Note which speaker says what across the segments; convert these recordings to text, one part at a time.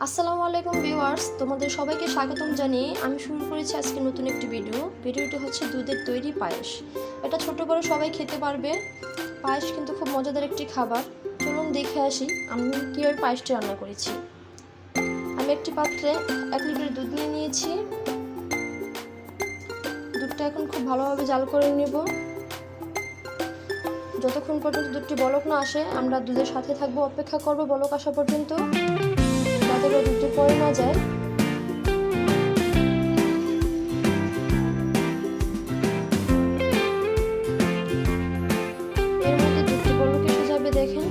Speaker 1: আসসালামু আলাইকুম ভিউয়ার্স, তোমাদের সবাইকে স্বাগতম জানিয়ে আমি শুরু করেছি আজকে নতুন একটি ভিডিওটি হচ্ছে দুধের তৈরি পায়েস। এটা ছোট বড় সবাই খেতে পারবে। পায়েস কিন্তু খুব মজাদার একটি খাবার। চলুন দেখে আসি আমি কীভাবে পায়েসটি রান্না করেছি। আমি একটি পাত্রে 1 লিটার দুধ নিয়ে নিয়েছি। দুধটা এখন খুব ভালোভাবে জাল করে নেব। যতক্ষণ পর্যন্ত দুধটি বলক না আসে আমরা দুধের সাথে থাকবো, অপেক্ষা করব বলক আসা পর্যন্ত, যাতে করে দুধটি পড়ে না যায়। এর মধ্যে দুধটি বলক এসে যাবে, দেখেন।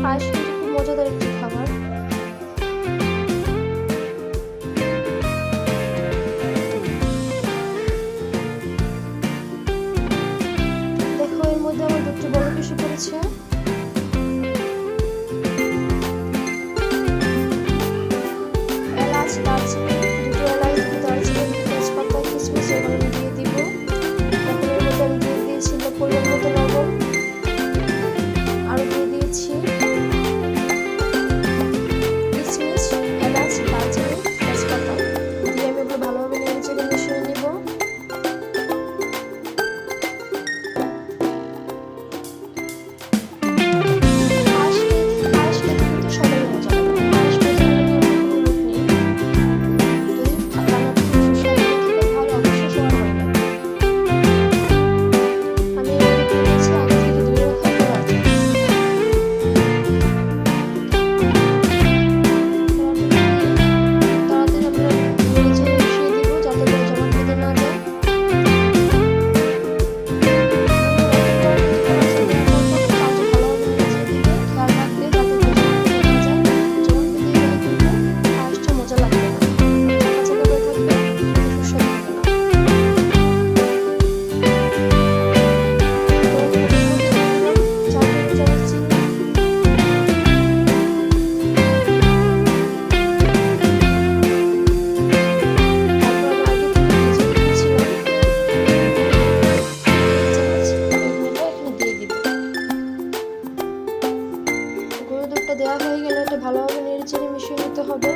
Speaker 1: পায়েস কিন্তু খুব মজাদার একটি খাবার। দেখো, এর মধ্যে আমার দুধটি বলক এসে পড়েছে। এলাচ, দারচিনি, দুটো এলাচ, দুটো দারচিনি, দুটো তেজপাতা, কিশমিশ এগুলো আমি দিয়ে দিব। এখন এর মধ্যে আমি দিয়ে দিয়েছি পরিমাণ মতো লবণ, আরও দিয়ে দিয়েছি কিশমিশ, এলাচ, দারচিনি, তেজপাতা দিয়ে আমি এগুলো ভালোভাবে নেড়ে মিশিয়ে নিব। দেওয়া হয়ে গেলে এটা ভালোভাবে নেড়েচেড়ে মিশিয়ে নিতে হবে,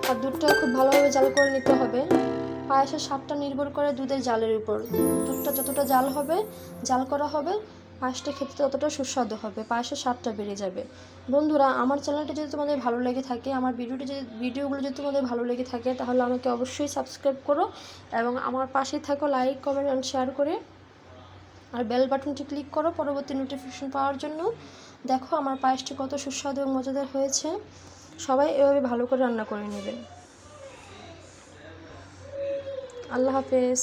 Speaker 1: আর দুধটা খুব ভালোভাবে জাল করে নিতে হবে। পায়েসের স্বাদটা নির্ভর করে দুধের জালের উপর। দুধটা যতটা জাল করা হবে পায়েসটা খেতে ততটা সুস্বাদু হবে, পায়েসের স্বাদটা বেড়ে যাবে। বন্ধুরা, আমার চ্যানেলটা যদি তোমাদের ভালো লেগে থাকে, আমার ভিডিওগুলো যদি তোমাদের ভালো লেগে থাকে, তাহলে আমাকে অবশ্যই সাবস্ক্রাইব করো এবং আমার পাশেই থাকো লাইক, কমেন্ট অ্যান্ড শেয়ার করে, আর বেল বাটনটি ক্লিক করো পরবর্তী নোটিফিকেশন পাওয়ার জন্য। দেখো আমার পায়েসটি কত সুস্বাদু এবং মজাদার হয়েছে। সবাই এভাবে ভালো করে রান্না করে নেবেন। আল্লাহ হাফেজ।